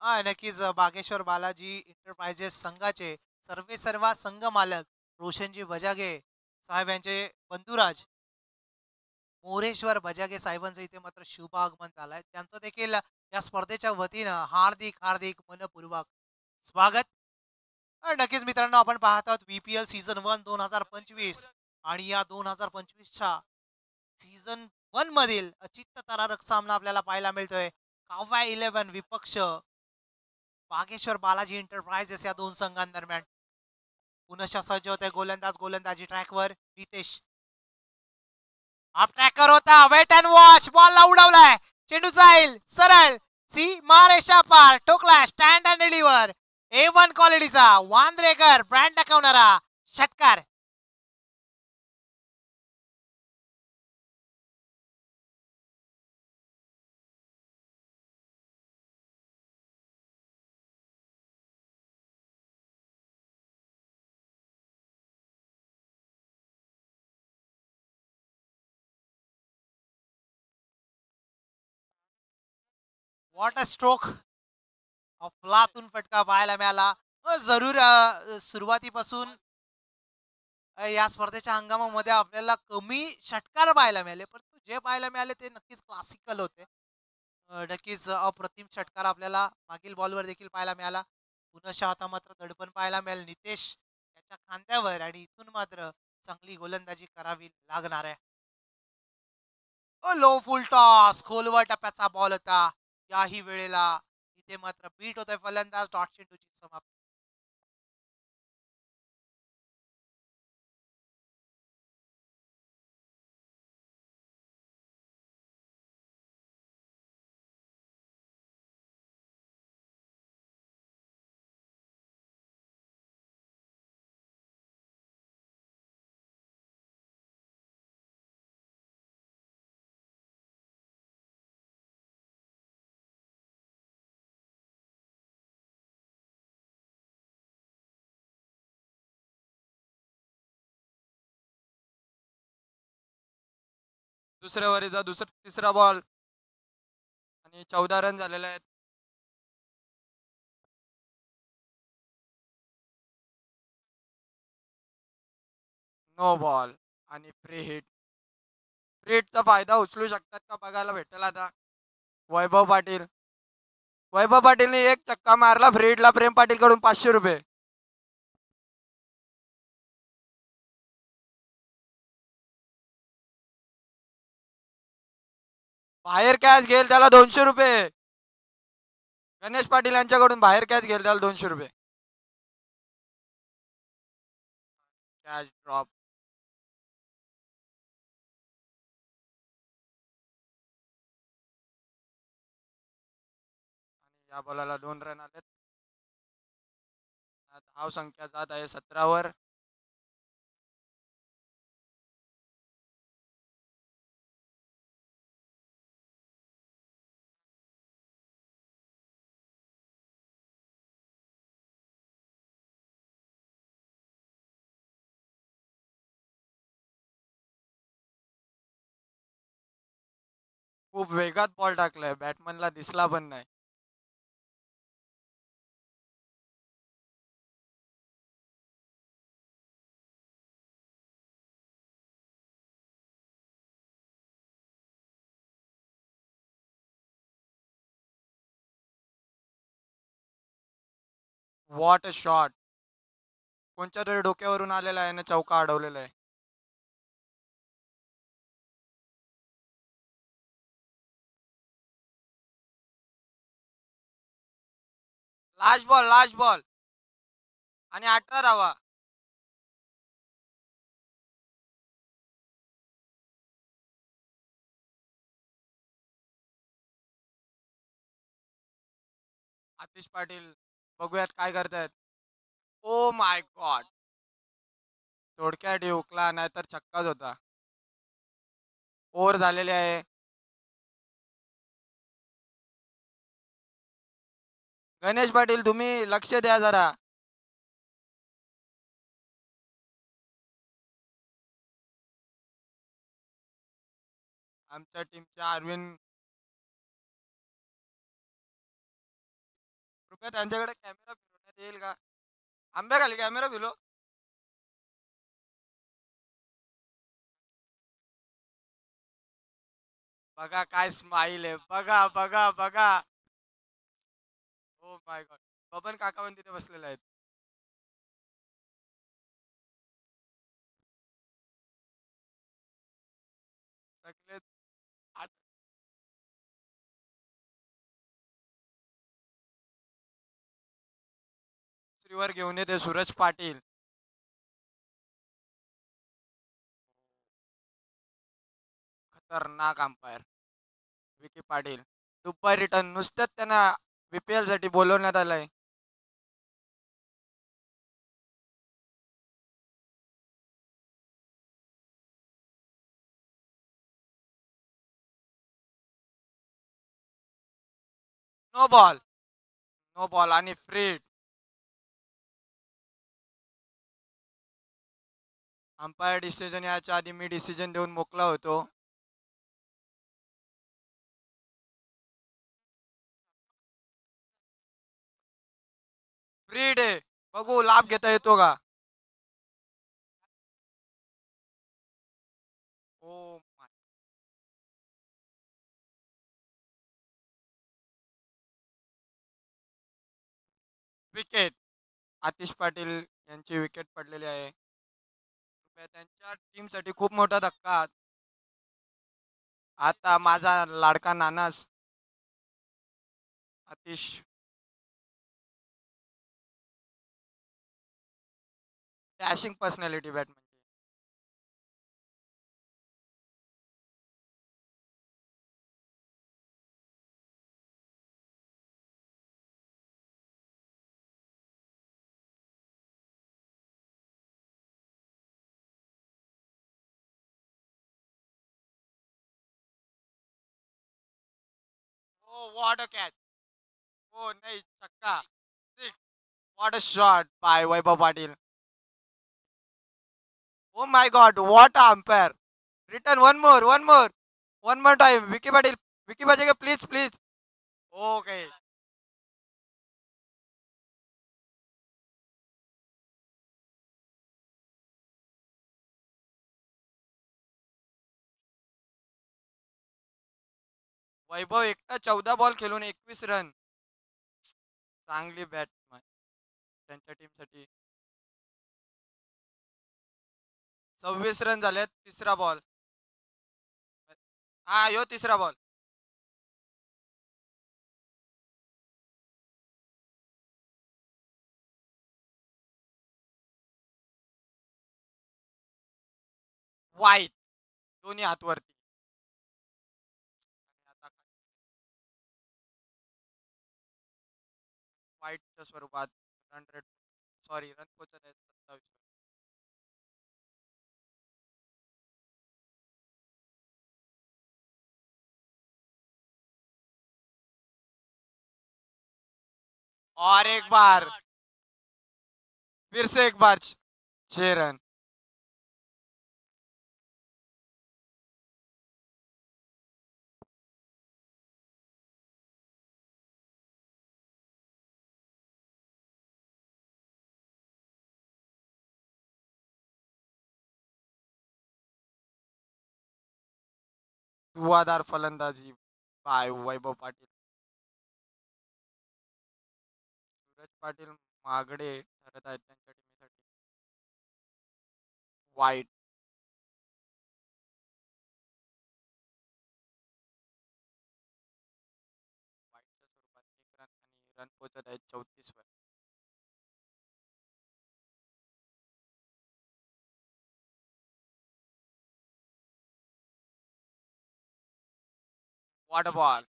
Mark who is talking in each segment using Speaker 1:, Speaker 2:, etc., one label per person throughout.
Speaker 1: नक्कीच बागेश्वर बालाजी एंटरप्राइजेस संघाचे सर्वेसर्वा संघ मालक रोशनजी बजागे साहेब यांचे बंधुराज मोरेश्वर बजागे साहेबांचं इथे मात्र शुभ आगमन झालंय. त्यांचं देखील या स्पर्धेच्या वतीनं हार्दिक हार्दिक मनपूर्वक स्वागत. नक्कीच मित्रांनो आपण पाहत आहोत व्ही-पी-एल सीझन 1 2025 आणि या 2025च्या सीझन 1 मधील चित्तथरारक सामना आपल्याला पाहायला मिळतोय. काव्या 11 विपक्ष वागेश्वर बालाजी एंटरप्राइजेस या दोन संघांदरम्यान. पुनश्च सज्ज होते गोलंदाज गोलंदाजी ट्रॅकवर रितेश. हाफ ट्रॅकर होता, वेट अँड वॉच, बॉलला उडवलाय, चेंडू जाईल सरळ सीमारेषा पार, ठोकलाय स्टँड अँड डिलिव्हर. A1 क्वालिटीचा वांद्रेकर ब्रँड दाखवणारा षटकार. व्हॉट अ स्ट्रोक, अफलातून फटका पाहायला मिळाला. जरूर सुरुवातीपासून या स्पर्धेच्या हंगामामध्ये आपल्याला कमी षटकार पाहायला मिळाले, परंतु जे पाहायला मिळाले ते नक्कीच क्लासिकल होते. नक्कीच अप्रतिम षटकार आपल्याला मागील बॉलवर देखील पाहायला मिळाला. पुनश्च आता मात्र दडपण पाहायला मिळालं नितेश याच्या खांद्यावर आणि इथून मात्र चांगली गोलंदाजी करावी लागणार आहे. लो फुल टॉस, खोलवर टप्प्याचा बॉल होता. याही वेळेला इथे मात्र बीट होतोय फलंदाज. डॉट चेंडूची समाप्ती.
Speaker 2: दुसऱ्या वरीचा तिसरा बॉल आणि 14 रन झालेले आहेत. नो बॉल आणि फ्री हिट. फ्री हिटचा फायदा उचलू शकतात का बघायला भेटेल आता. वैभव पाटील वैभव पाटीलने एक चक्का मारला फ्री हिटला. प्रेम पाटील कडून 500 रुपये. बाहेर कॅच घेईल त्याला 200 रुपये. गणेश पाटील यांच्याकडून बाहेर कॅच घेईल त्याला 200 रुपये. Catch drop. या बॉलाला 2 रन आले. धाव संख्या जात आहे 17 वर. खूप वेगात बॉल टाकलाय, बॅटमनला दिसला पण नाही. What a shot. कोणत्या तरी डोक्यावरून आलेला आहे ना, चौका अडवलेला आहे. लास्ट बॉल आणि 18 धावा. आतिश पाटील बघूयात काय करतायत. ओ माय गॉड. थोडक्यात हुकला नाही तर छक्काच होता. ओव्हर झालेले आहे. गणेश पाटील तुम्ही लक्ष द्या जरा. आमच्या टीमच्या अरविंद का त्यांच्याकडे कॅमेरा फिरवण्यात येईल का? आंब्याखाली कॅमेरा फिरव. बघा काय स्माईल आहे, बघा बघा बघा. ओ माय गॉड. बबन काका पण तिथे बसलेले आहेत. सगळे आत- श्रीवर घेऊन येते सूरज पाटील. खतरनाक अंपायर विकी पाटील. दुपारी रिटर्न नुसतंच त्यांना बीपीएल साठी बोलवण्यात आलंय. No ball. नो बॉल आणि फ्री. अंपायर डिसिजन याच्या आधी मी डिसिजन देऊन मोकला होतो. Free day. बघू लाभ घेता येतो का. ओ विकेट. आतिश पाटील यांची विकेट पडलेली आहे. त्यांच्या टीमसाठी खूप मोठा धक्का. आता माझा लाडका नानास Aatish. Dashing personality batman. Oh what a catch. Oh नाही छक्का. Six. What a shot by Vaibhav Patil. Oh my god what a umpire. Return one more one more. One more time Vicky Patil. Vicky Patil please please. Okay. Vaibhav एकटा 14 बॉल खेळून 21 run. चांगली bat त्यांच्या टीमसाठी. 26 run झालेत. तिसरा ball. हा यो तिसरा बॉल. वाईट. दोन्ही हातवरती. आता वाईटच्या स्वरूपात रन रेट. सॉरी रन पोचत आहेत 27. और एक बार. फिर से एक बार 6 रन. धुवाधार फलंदाजी बाय वैभव पाटील. सूरज पाटील मागडे ठरत आहेत त्यांच्या टीमसाठी. वाईट. वाईटच्या स्वरूपात 1 रन आणि रन पोचत आहेत 34 वर. What ball.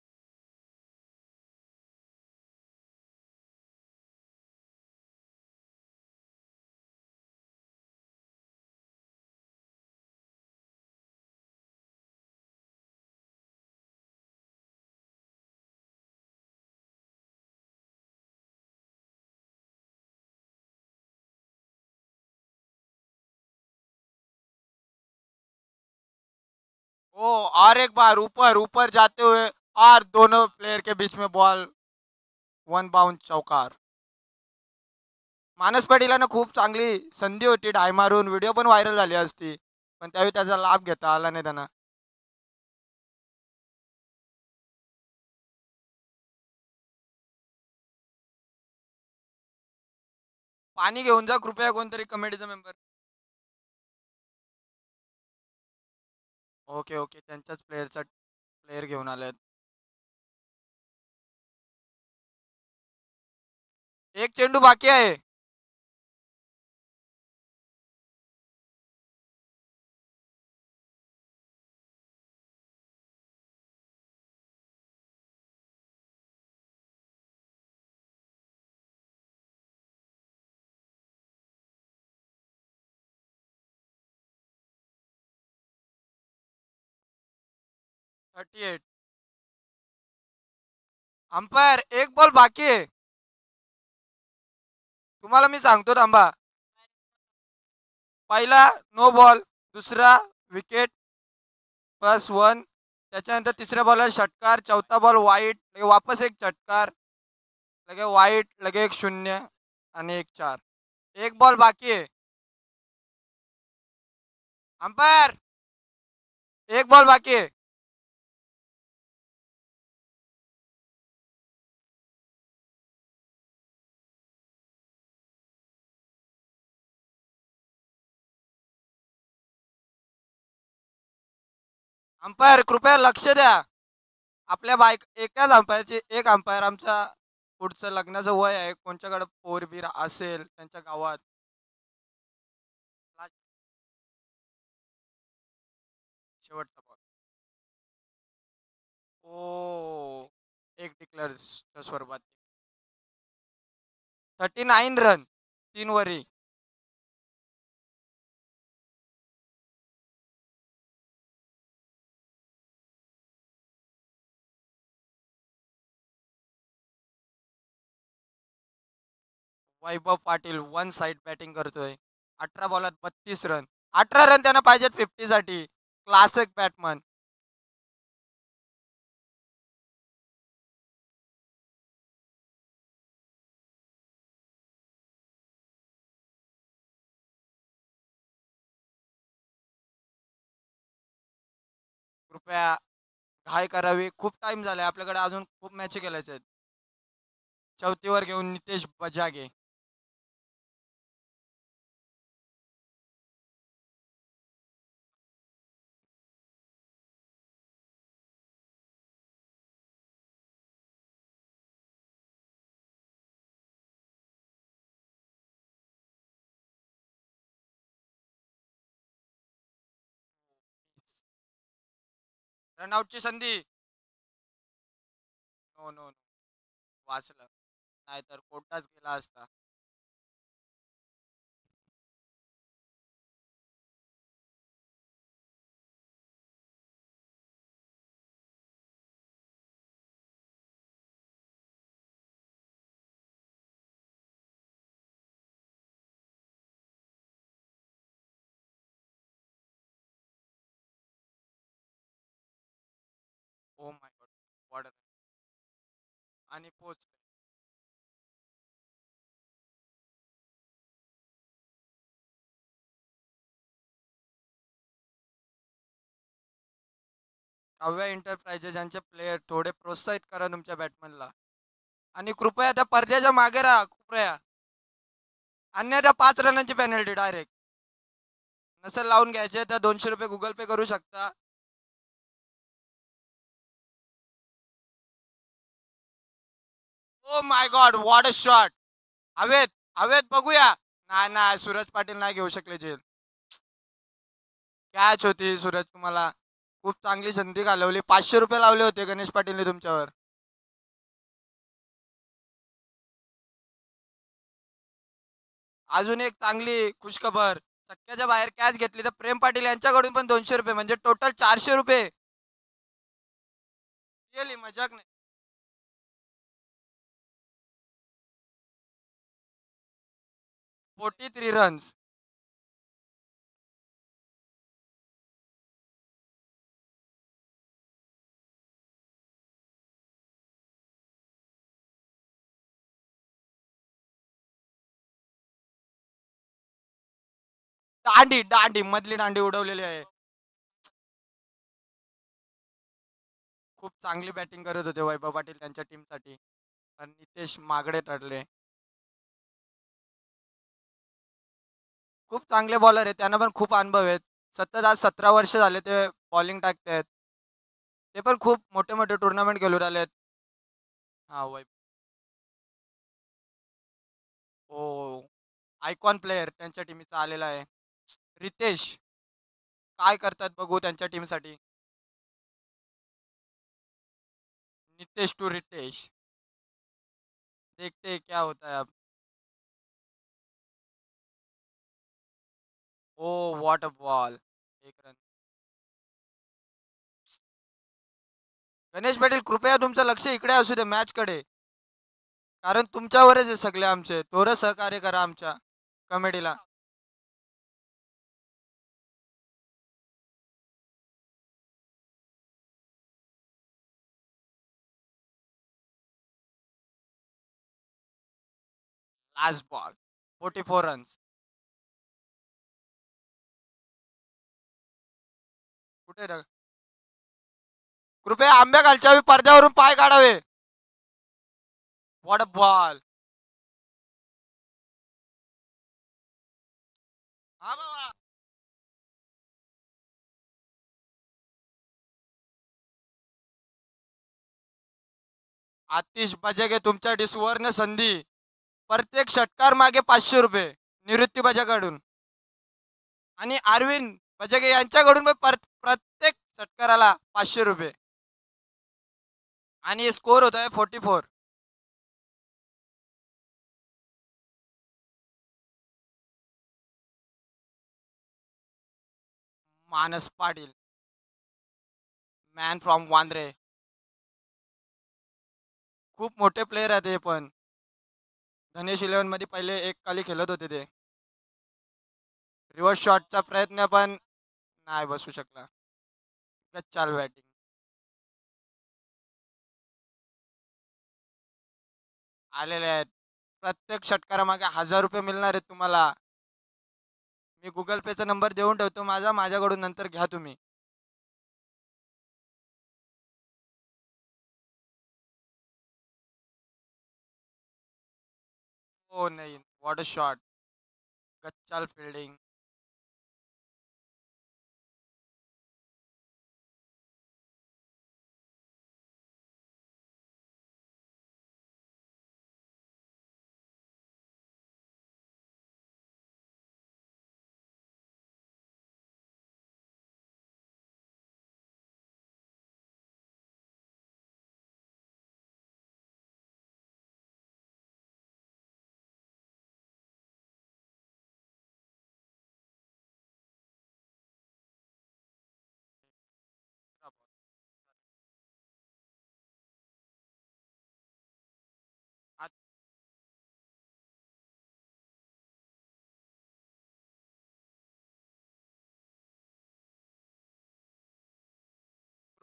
Speaker 2: ओ और एक बार ऊपर ऊपर जाते हुए और दोनों प्लेयर के बीच में बॉल वन बाउंड चौकार. मानस पाटील ना खूप चांगली संधी होती डाय मारून व्हिडिओ पण व्हायरल झाली असती पण त्यावेळी त्याचा लाभ घेता आला नाही त्यांना. पाणी घेऊन जा कृपया कोणतरी कमिटीचा मेंबर. ओके ओके त्यांच्याच प्लेयर घेऊन आलेत. एक चेंडू बाकी आहे. Thirty eight. अंपायर एक बॉल बाकी आहे. तुम्हाला मी सांगतो थांबा. पहिला नो बॉल, दुसरा विकेट +1, त्याच्यानंतर तिसऱ्या बॉलला षटकार, चौथा बॉल वाईट, लगे वापस एक षटकार, लगे वाईट, लगे एक 0 आणि एक 4. एक बॉल बाकी आहे. अंपायर एक बॉल बाकी आहे. अंपायर कृपया लक्ष द्या. आपल्या बाईक एकाच अंपायरचे एक अंपायर आमचा पुढचं लग्नाचं वय आहे कोणच्याकडे पोरबीर असेल त्यांच्या गावात. शेवटचा बॉल. ओ एक डिक्लेअरच्या स्वरूपात 39 रन 3 वरी. वैभव पाटील वन साइड बॅटिंग करतोय. 18 बॉलात 32 रन. 18 रन त्यांना पाहिजेत 50 साठी. Classic batsman. कृपया घाई करावी. खूप टाइम झालाय आपल्याकडे अजून खूप मॅच खेळायचे आहेत. चौथीवर घेऊन नितेश बजागे. रनआउटची संधी. No no no. वाचलं नाहीतर कोटाच गेला असता. Oh my god. वॉर्डर आणि पोच. काव्या एंटरप्राइजेस यांचे प्लेयर थोडे प्रोत्साहित करा तुमच्या बॅटमॅनला. आणि कृपया त्या पडद्याच्या मागे राहा कृपया. अन्यथा 5 रनांची पेनल्टी डायरेक्ट. नसेल लावून घ्यायचे तर 200 रुपये गुगल पे करू शकता. ओ my god what a shot. हवेत हवेत बघूया. नाही नाही सूरज पाटील नाही घेऊ शकले झेल. कॅच होती सूरज तुम्हाला. खूप चांगली संधी घालवली. 500 रुपये लावले होते गणेश पाटीलने तुमच्यावर. अजून एक चांगली खुशखबर. शक्याच्या बाहेर कॅच घेतली तर प्रेम पाटील यांच्याकडून पण 200 रुपये म्हणजे टोटल 400 रुपये. रिअली मजाक नाही. 43 रन्स. दांडी दांडी मधली दांडी उडवलेली आहे. खूप चांगली बॅटिंग करत होते वैभव पाटील त्यांच्या टीमसाठी. पण नितेश मागडे ठरले. खूप चांगले बॉलर आहेत, त्यांना पण खूप अनुभव आहेत. सतत आज 17 वर्ष झाले ते बॉलिंग टाकतायत. ते पण खूप मोठे मोठे टुर्नामेंट खेळून आलेत. हा वै ओ आयकॉन प्लेयर त्यांच्या टीमचा आलेला आहे. रितेश काय करतात बघू त्यांच्या टीमसाठी. नितेश टू रितेश, देखते हैं क्या होता है अब. ओ व्हॉट अ बॉल. एक रन. गणेश पाटील कृपया तुमचं लक्ष इकडे असू दे मॅचकडे. कारण तुमच्यावरच आहे सगळे आमचे. थोडं सहकार्य करा आमच्या कमेडीला. Last ball 44 runs. कुठे कृपया आंब्या खालच्या पडद्यावरून पाय काढावे. What a ball. हा बाबा. आतिश बजागे तुमच्यासाठी सुवर्ण संधी. प्रत्येक षटकार मागे 500 रुपये निवृत्ती बजाकडून आणि अरविंद बजागे यांच्याकडून पण प्रत्येक षटकाराला 500 रुपये. आणि स्कोर होत आहे 44. मानस पाटील मॅन फ्रॉम वांद्रे. खूप मोठे प्लेयर आहेत हे पण. धनेश 11 मध्ये पहिले एक खाली खेळत होते ते. रिव्हर्स शॉटचा प्रयत्न पण नाही बसू शकला. चाल बॅटिंग. आलेले आहेत. प्रत्येक षटकारामागे 1000 रुपये मिळणार आहेत तुम्हाला. मी गुगल पेचा नंबर देऊन ठेवतो माझ्याकडून नंतर घ्या तुम्ही. हो नाही व्हॉट अ शॉट. गच्चाल फिल्डिंग.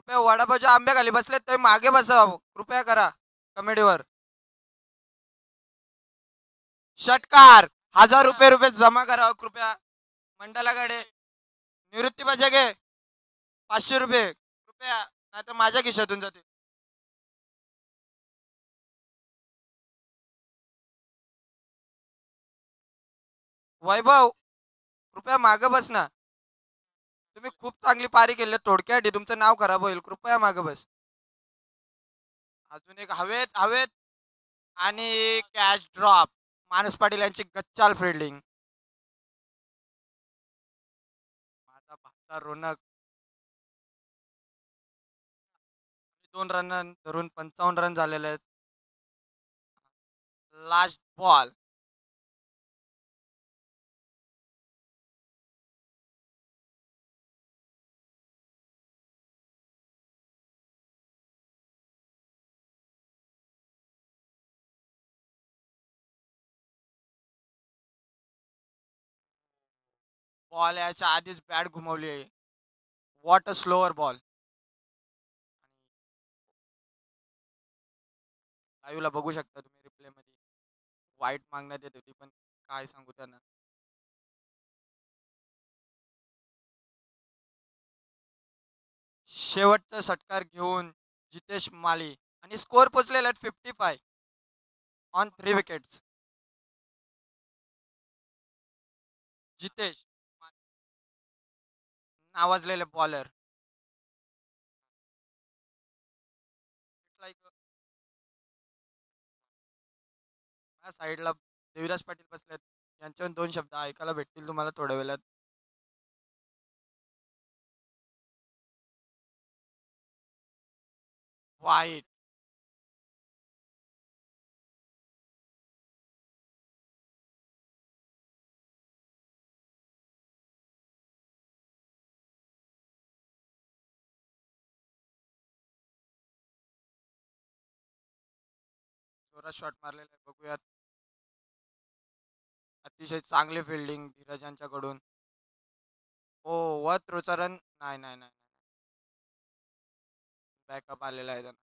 Speaker 2: कृपया वडापावच्या आंब्या खाली बसलेत ते मागे बसा कृपया करा कमेडीवर. षटकार 1000 रुपये जमा करा कृपया मंडळाकडे. निवृत्ती बजागे 500 रुपये कृपया नाही तर माझ्या खिशातून जाते. वैभव कृपया मागे बस ना. तुम्ही खूप चांगली पारी केली थोडक्यासाठी तुमचं नाव खराब होईल. कृपया मागे बस. अजून एक हवेत हवेत आणि कॅच ड्रॉप. मानस पाटील यांची गच्चाल फिल्डिंग. माझा भाचा रोनक 2 रन धरून 55 रन झालेले आहेत. Last ball. बॉल याच्या आधीच बॅट घुमवली आहे. What a slower ball. लाईव्हला बघू शकता तुम्ही रिप्ले मध्ये. वाईट मागण्यात येत होती पण काय सांगू त्यांना. शेवटचा षटकार घेऊन जितेश माली आणि स्कोर पोचलेला आहे 55 ऑन 3 विकेट्स. जितेश नावाजलेले बॉलर. साईडला देविराज पाटील बसलेत, यांच्यावर 2 शब्द ऐकायला भेटतील तुम्हाला थोड्या वेळात. वाईट. जोरात शॉट मारलेला आहे, बघूयात. अतिशय चांगली फिल्डिंग धीरज यांच्याकडून. ओ व थ्रोचा रन. नाही नाही नाही, बॅकअप आलेला आहे त्यांना.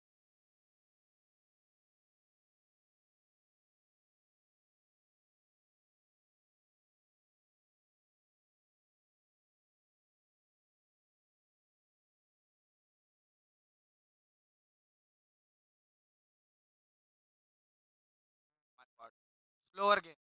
Speaker 2: Slower game.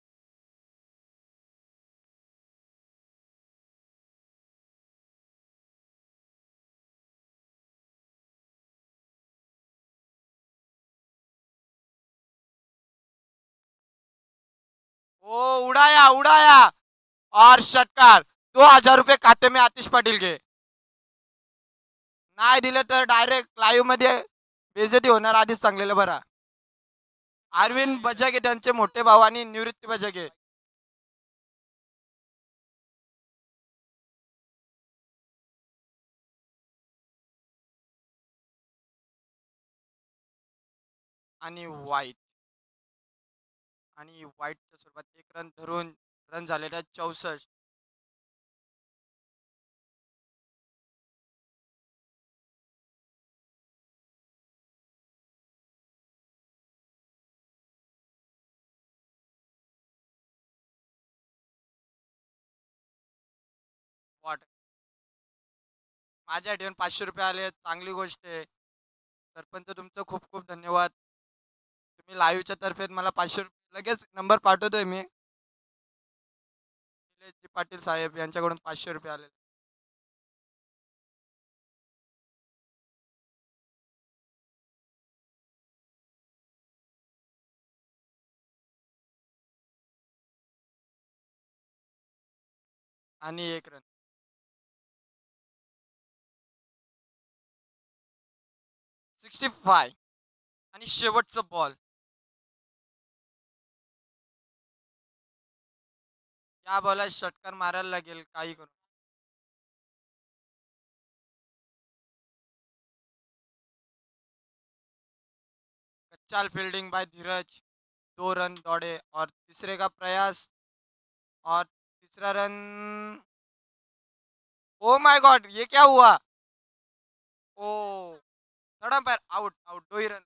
Speaker 2: ओ उडाया उडाया और षटकार. 2,000 रुपये खाते में आतिश पाटील के. नाही दिले तर डायरेक्ट लाईव्ह मध्ये बेइज्जती होणार, आधीच सांगलेलं बरा. अरविंद बजागे त्यांचे मोठे भाऊ आणि निवृत्ती बजागे. आणि वाईट. आणि वाईटच्या स्वरूपात 1 रन धरून रन झालेल्या 64. वॉट. माझ्या आठवण 500 रुपये आले, चांगली गोष्ट आहे. सरपंच तुमचं खूप खूप धन्यवाद. तुम्ही लाईव्हच्या तर्फे मला 500 रुपये लगेच नंबर पाठवतोय मी. निलेशजी पाटील साहेब यांच्याकडून 500 रुपये आले. आणि 1 रन. 65 आणि शेवटचं बॉल. या बॉलला षटकार मारायला लागेल काही करून. कच्चाल फील्डिंग बाय धीरज. 2 रन दौड़े और तीसरे का प्रयास और तीसरा रन. ओ माय गॉड, ये क्या हुआ. ओ थर्ड अंपायर आउट आउट. 2 ही रन.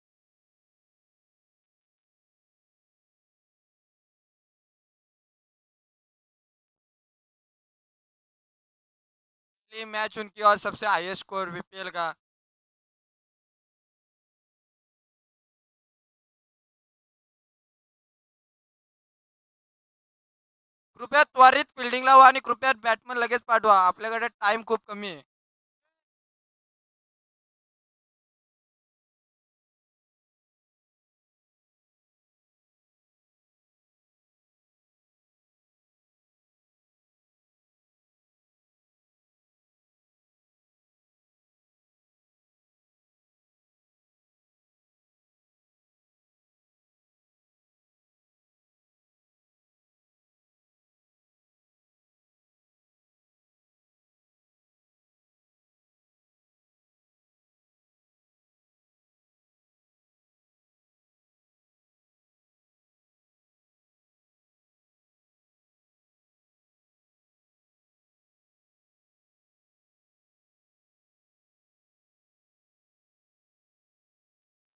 Speaker 2: ये मैच उनकी और सबसे हाईएस्ट स्कोर बीपीएल का. कृपया त्वरित फिल्डिंग लावा आणि कृपया बॅटमन लगेच पाठवा, आपल्याकडे टाइम खूप कमी आहे.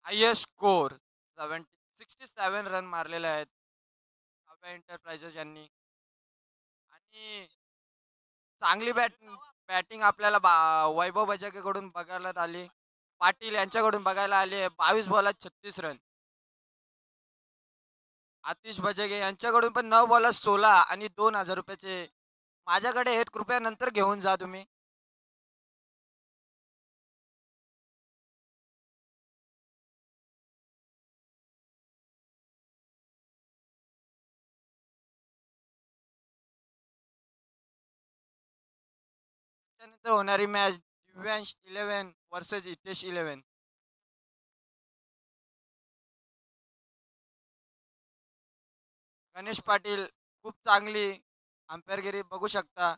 Speaker 2: हायेस्ट स्कोर 67 रन मारलेले आहेत काव्या एंटरप्राइजेस यांनी. आणि चांगली बॅटिंग आपल्याला वैभव बजाकेकडून बघायला आली. पाटील यांच्याकडून बघायला आली 22 बॉलात 36 रन. आतिश बजागे यांच्याकडून पण 9 बॉलात 16 आणि 2,000 रुपयाचे माझ्याकडे आहेत. कृपया नंतर घेऊन जा तुम्ही. त्यानंतर होणारी मॅच दिव्यांश 11 वर्सेस हितेश 11. गणेश पाटील खूप चांगली अंपायरगिरी बघू शकता.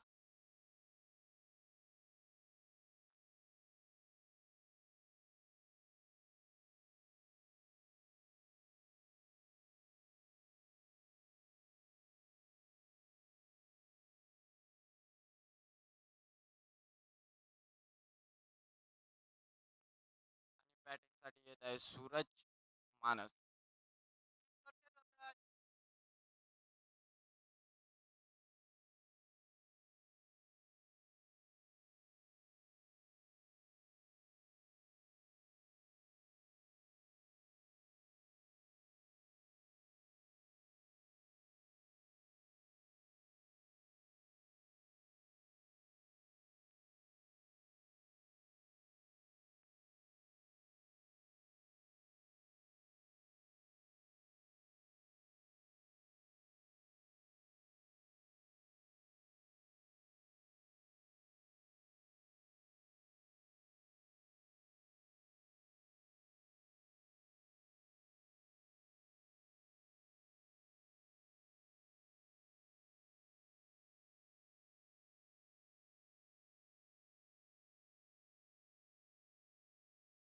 Speaker 2: बॅटिंगसाठी येत आहे सूरज मानस.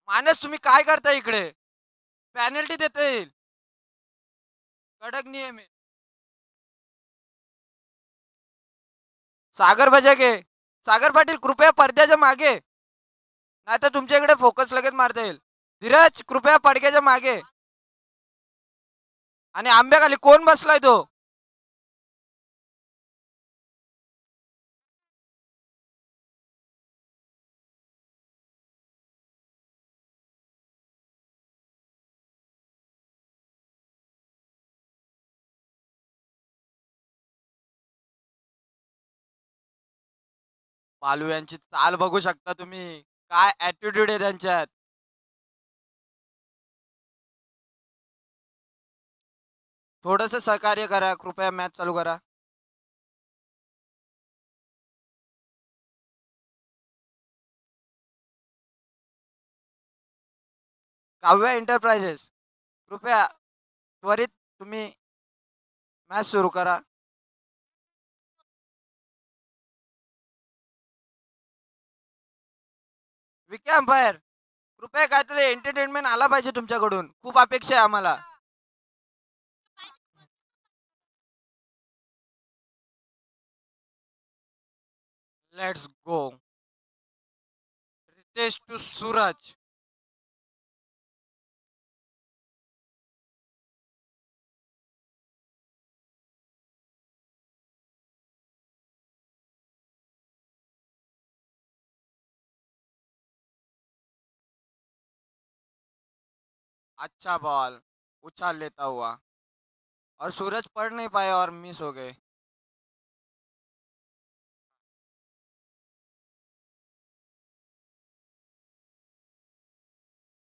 Speaker 2: मानस तुम्ही काय करता इकडे? पॅनल्टी देता येईल. कडक नियम आहे. सागर बजागे सागर पाटील कृपया पडद्याच्या मागे, नाही तर तुमच्या इकडे फोकस लगेच मारता येईल. धीरज कृपया पडद्याच्या मागे. आणि आंब्याखाली कोण बसलाय तो? बालू यांची चाल बघू शकता तुम्ही. काय ऍटिट्यूड आहे त्यांच्यात. थोडस सहकार्य करा कृपया. मॅच चालू करा. काव्या एंटरप्राइजेस कृपया त्वरित तुम्ही मॅच सुरू करा. विके अंपायर कृपया काहीतरी एंटरटेनमेंट आला पाहिजे तुमच्याकडून. खूप अपेक्षा आहे आम्हाला. Let's go. Ritesh to Suraj. अच्छा बॉल उछाल लेता हुआ और सूरज पढ़ नहीं पाए और मिस हो गए.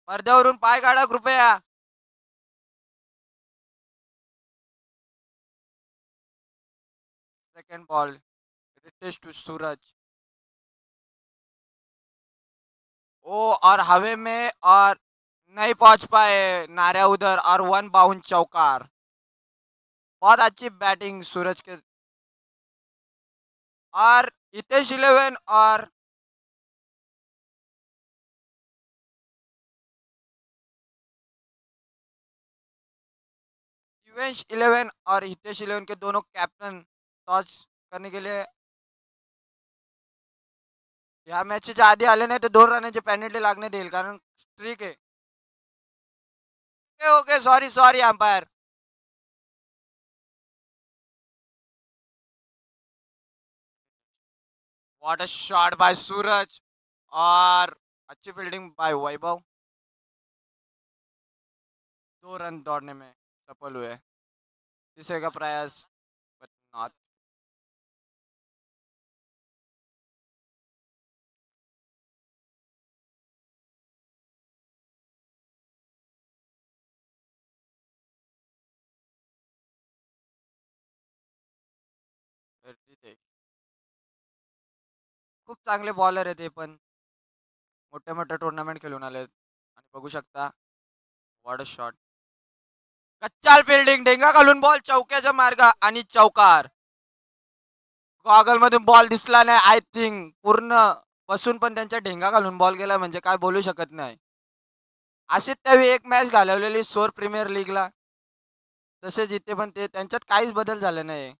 Speaker 2: पडद्यावरून पाय काढा कृपया. Second ball Ritesh to Suraj. Oh और हवे में और नहीं पहुंच पाए नारिया उधर और 1 बाउंड चौकार. बहुत अच्छी बैटिंग सूरज के. और हितेश 11 और दिवेश 11 और हितेश 11 के दोनों कैप्टन टॉस करने के लिए या मॅचच्या आधी आले नाही तर 2 रनाची पेनल्टी लागण्यात येईल कारण स्ट्रीक आहे. Okay okay sorry sorry umpire. What a shot bye Suraj और अच्छी फील्डिंग बाय वैभव। 2 रन दौड़ने में सफल हुए। तीसरे का प्रयास बट नॉट। खूप चांगले बॉलर आहे ते पण मोठ्या मोठ्या टुर्नामेंट खेळून आलेत आणि बघू शकता व्हाट अ शॉट। कच्चाल फिल्डिंग ढेंगा घालून बॉल चौक्याच्या मार्ग आणि चौकार। गॉगल मधून बॉल दिसला नाही आय थिंक पूर्ण बसून पण त्यांच्या ढेंगा घालून बॉल गेला म्हणजे काय बोलू शकत नाही। अशीच त्यावेळी एक मॅच घालवलेली सोर प्रीमियर लीगला तसेच इथे पण ते त्यांच्यात काहीच बदल झाले नाही।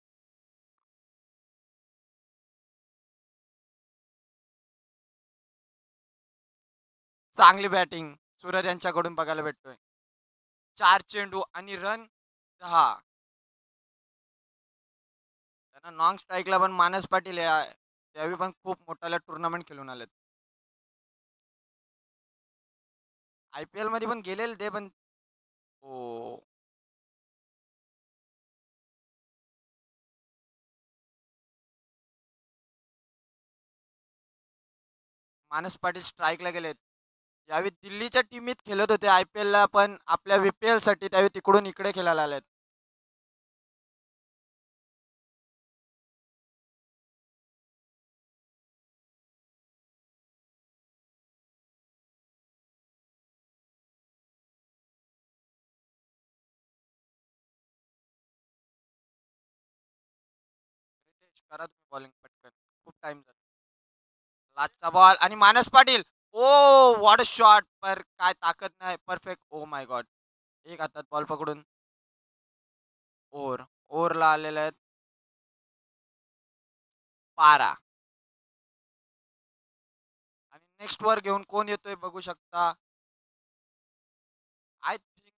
Speaker 2: चांगली बॅटिंग सूरज यांच्याकडून बघायला भेटतोय। 4 चेंडू आणि रन 10। त्यांना नॉन स्ट्राईकला पण मानस पाटील त्यावेळी पण खूप मोठ्याला टुर्नामेंट खेळून आलेत। IPL मध्ये पण गेलेले ते पण हो मानस पाटील स्ट्राईकला गेलेत। यावेळी दिल्लीच्या टीमीत खेळत होते IPL ला पण आपल्या VPL साठी त्यावेळी तिकडून इकडे खेळायला आलेत। रितेश, करा तुम्ही बॉलिंग पटकन खूप टाइम झाला। लास्टचा बॉल आणि मानस पाटील ओ व्हॉट अ शॉट पर काय ताकद नाही परफेक्ट ओ माय गॉड। एक हातात बॉल पकडून ओव्हरला आलेले आहेत 12 आणि नेक्स्ट वर घेऊन कोण येतोय बघू शकता। आय थिंक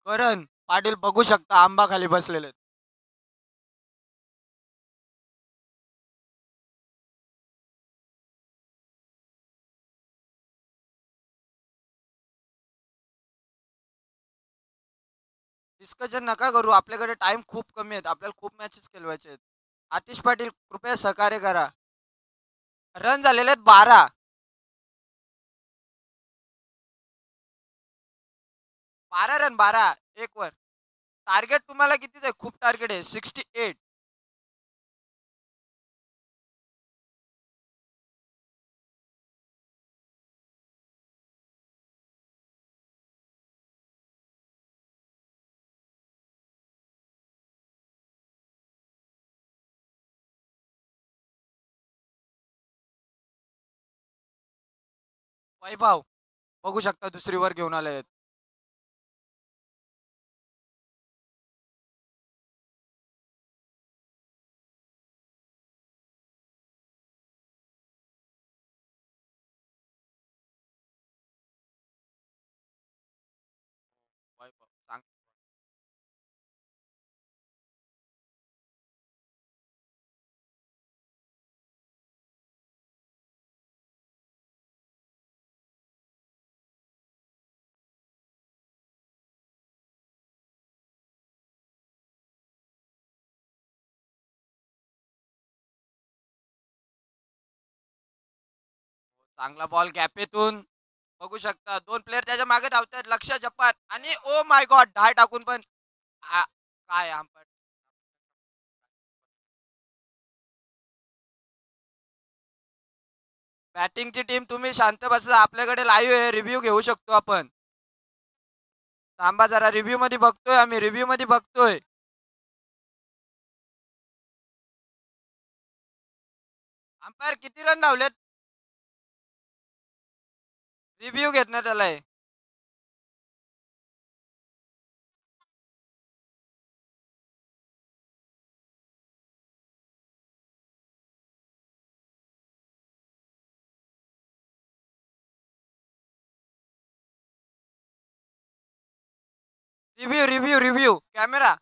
Speaker 2: करण पाटील बघू शकता आंबा खाली बसलेले आहेत। डिस्कशन नका करू आपल्याकडे टाइम खूप कमी आहेत आपल्याला खूप मॅचेस खेळवायचे आहेत। आतिश पाटील कृपया सहकार्य करा। रन झालेले आहेत 12। 12 रन 12 एक वर। टार्गेट तुम्हाला कितीच आहे खूप टार्गेट आहे 68। वैभव बघू शकता दुसरी वर घेऊन आले आहेत। वैभव सांग चांगला बॉल गॅपेतून बघू शकता 2 प्लेयर त्याच्या मागे धावतात लक्ष जपात आणि ओ माय गॉड डाय टाकून पण काय अंपर। बॅटिंगची टीम तुम्ही शांत बसा आपल्याकडे लाईव्ह आहे रिव्ह्यू घेऊ शकतो आपण। थांबा जरा रिव्ह्यू मध्ये बघतोय आम्ही रिव्ह्यू मध्ये बघतोय। अंपायर किती रन धावलेत रिव्ह्यू घेतण्यात आलाय। Review review review camera.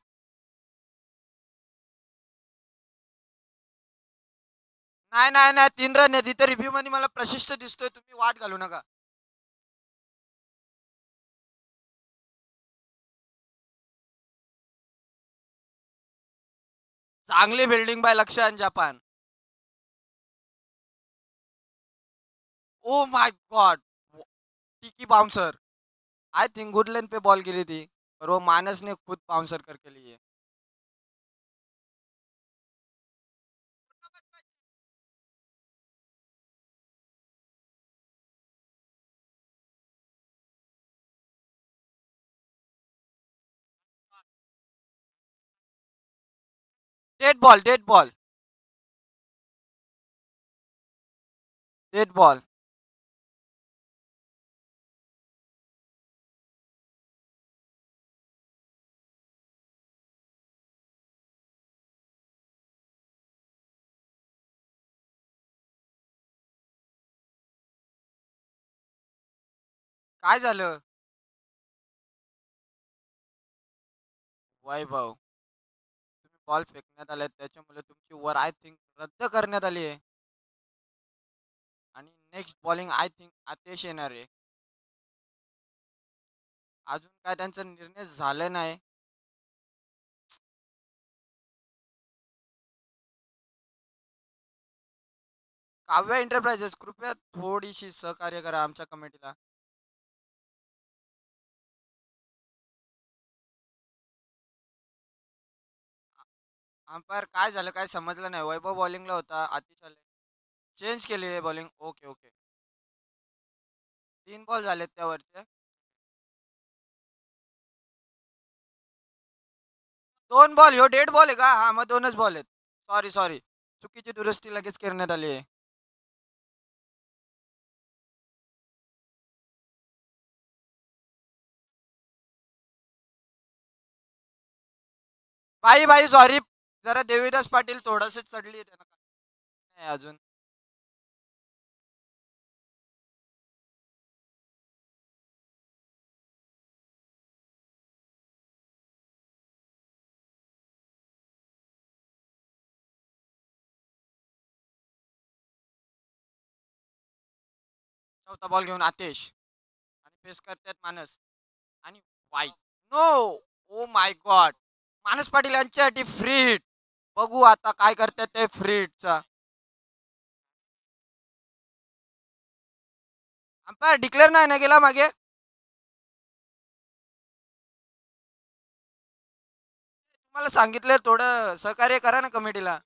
Speaker 2: नाही नाही नाही, 3 रन आहे तिथे. रिव्ह्यू मध्ये मला प्रशिष्ट दिसतोय, तुम्ही वाद घालू नका. चांगली बिल्डिंग बाय लक्ष आणि जपान. ओ माय गॉड, टिकी bouncer. I think good length पे बॉल गिरी थी, और वो मानस ने खुद बाउंसर करके ली है. Dead ball dead ball dead ball. काय झालं वैभव? तुम्ही बॉल फेकण्यात आले, त्याच्यामुळे तुमची ओव्हर आय थिंक रद्द करण्यात आली आहे. आणि next bowling I think Aatesh येणार आहे. अजून काय त्यांचा निर्णय झाला नाही. काव्या एंटरप्राइजेस, कृपया थोडीशी सहकार्य करा आमच्या कमिटीला. अंपायर काय झालं काय समजलं नाही. वैभव बॉलिंगला होता, आतिश आले. चेंज केली आहे बॉलिंग. Okay okay. 3 बॉल झालेत त्यावरचे. 2 बॉल, ह्यो डेड बॉल आहे का? हा, मग 2च बॉल आहेत. सॉरी सॉरी, चुकीची दुरुस्ती लगेच करण्यात आली आहे. बाई बाई सॉरी. जरा देवीदास पाटील थोडंसं चढली त्यांना नाही अजून. चौथा बॉल घेऊन आतिश, आणि पेस करतात मानस. आणि वाईट. नो. O my God. मानस पाटील यांच्यासाठी फ्री हिट. बघू आता काय करतात ते फ्री हिटचा. अंपायर डिक्लेअर नाही ना गेला मागे. तुम्हाला सांगितलं थोडं सहकार्य करा ना कमिटीला.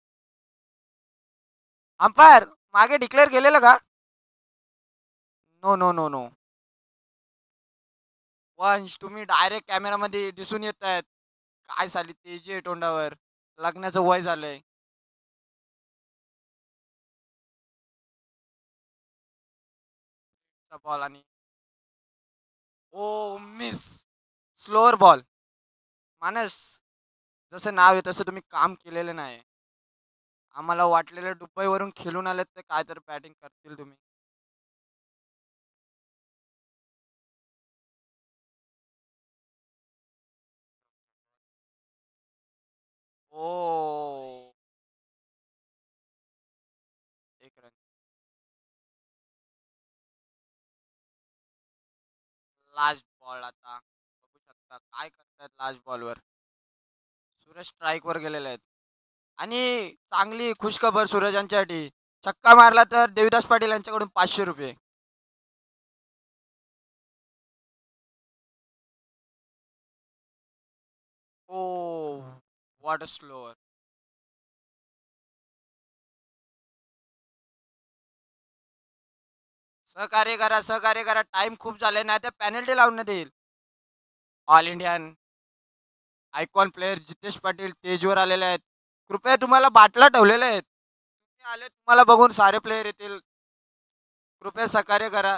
Speaker 2: अंपायर मागे डिक्लेअर केलेलं का? No no no no. Vansh, तुम्ही डायरेक्ट कॅमेरामध्ये दिसून येत आहेत. काय झाली तेजी आहे तोंडावर. लग्नाचं वय झालंय. बॉल आणि ओ मिस. Slower ball. मानस, जसं नाव आहे तसं तुम्ही काम केलेलं नाही. आम्हाला वाटलेलं दुबईवरून खेळून आलेत ते काय तर बॅटिंग करतील तुम्ही. ओ, 1 रन. लास्ट बॉल आता बघू शकता काय करतात लास्ट बॉलवर. सूरज स्ट्राईक वर गेलेले आहेत. आणि चांगली खुशखबर सूरज यांच्यासाठी. छक्का मारला तर देविदास पाटील यांच्याकडून 500 रुपये. ओ, वॉट अ स्लोअर. सहकार्य करा. टाइम खूप झाले नाही तर पॅनल्टी लावण्यात येईल. All Indian icon player Jitesh Patil स्टेजवर आलेले आहेत. कृपया तुम्हाला बाटला ठेवलेले आहेत. तुम्ही आले, तुम्हाला बघून सारे प्लेयर येतील. कृपया सहकार्य करा.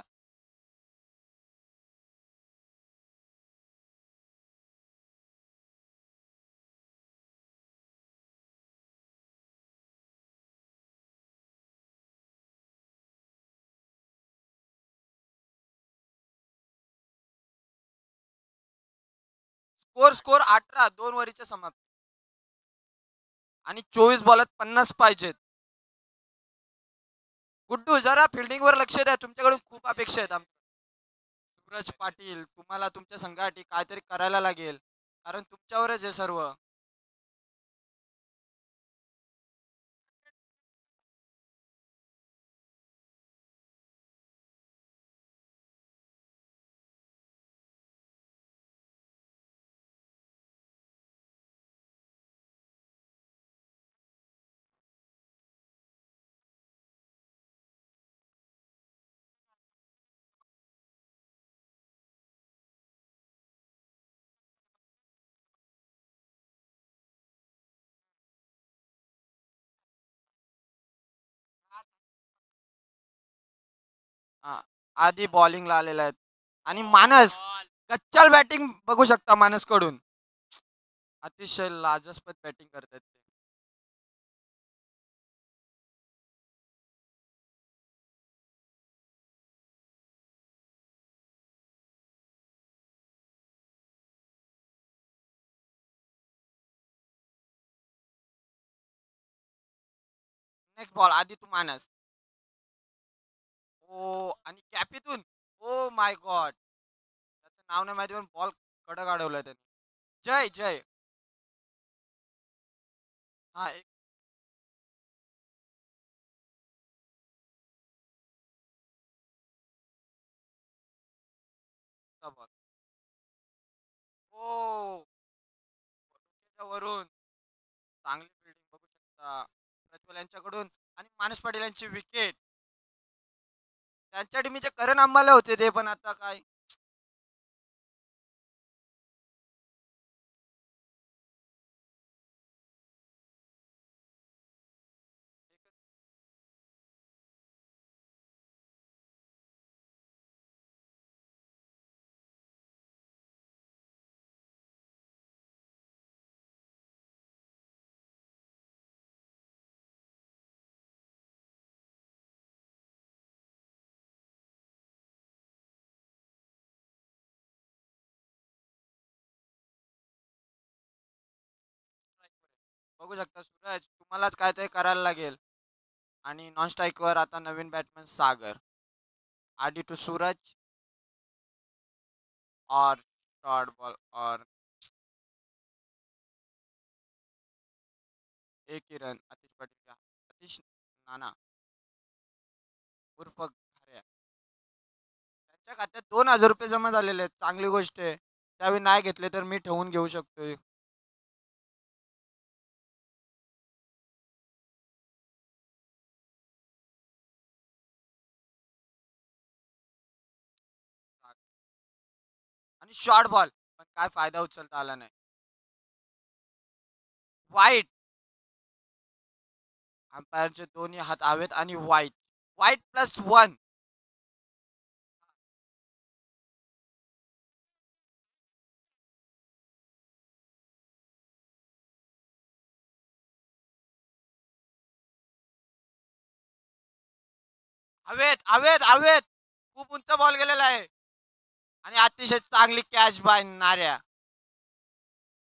Speaker 2: स्कोर स्कोर 18, 2 वरीच्या समाप्ती आणि 24 बॉलात 50 पाहिजेत. गुड्डू जरा फिल्डिंगवर लक्ष द्या, तुमच्याकडून खूप अपेक्षा आहेत सूरज पाटील, तुम्हाला तुमच्या संघासाठी काहीतरी करायला लागेल, कारण तुमच्यावरच आहे सर्व. हा, आधी बॉलिंगला आलेले आहेत आणि मानस कच्चाल बॅटिंग बघू शकता मानस कडून. अतिशय लाजस्पद बॅटिंग करतात ते. नेक्स्ट बॉल आधी तू मानस. ओ आणि कॅपीतून. ओ माय गॉड, त्याचं नाव नाही माहिती पण बॉल कडक अडवलाय त्याने. जय जय. हा एक बॉल. ओ वरून चांगली फिल्डिंग बघू शकता प्रज्वल यांच्याकडून. आणि मानस पाटील यांची विकेट. त्यांच्या टीमीचे करण आंबाले होते ते, पण आता काय. बघू शकता सूरज, तुम्हालाच काहीतरी करायला लागेल. आणि नॉन स्ट्राईकवर आता नवीन बॅट्समन सागर. आधी टू सूरज और शॉर्ट बॉल और एक ही रन. आतिश पाटील का आतिश नाना उर्फ घाऱ्या, त्यांच्या खात्यात 2,000 रुपये जमा झालेले आहेत. चांगली गोष्ट आहे. त्यावेळी नाही घेतले तर मी ठेवून घेऊ शकतोय. आणि शॉर्ट बॉल पण काय फायदा उचलता आला नाही. वाईट. अंपायरचे दोन्ही हात हवेत आणि वाईट. वाईट +1. हवेत हवेत हवेत. खूप उंच बॉल गेलेला आहे आणि अतिशय चांगली कॅच बाय नाऱ्या.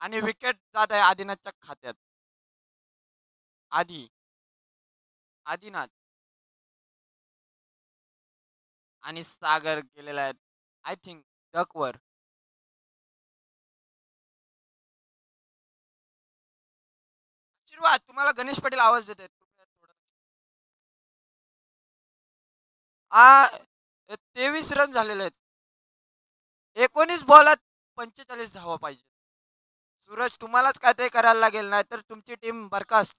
Speaker 2: आणि विकेट जात आहे आदिनाथच्या खात्यात. आधी आदिनाथ आणि सागर गेलेला आहे आय थिंक डकवर. आशीर्वाद, तुम्हाला गणेश पाटील आवाज देत आहेत. आ 23 रन झालेले आहेत. 19 बॉलात 45 धावा पाहिजे. सूरज, तुम्हालाच काय ते करायला लागेल, नाही तर तुमची टीम बरखास्त.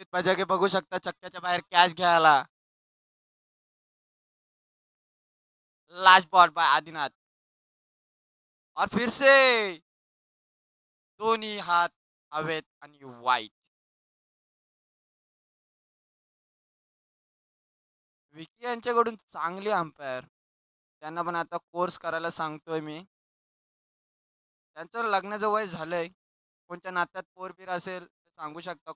Speaker 2: सुमित बजागे बघू शकता चक्क्याच्या बाहेर कॅच घ्यायला. लास्ट बॉल बाय आदिनाथ और फिर से दोन्ही हात हवेत आणि वाईट. विकी यांच्याकडून चांगली अंपायर. त्यांना पण आता कोर्स करायला सांगतोय मी. त्यांचं लग्नाचं वय झालंय. कोणत्या नात्यात पोरबीर असेल ते सांगू शकता.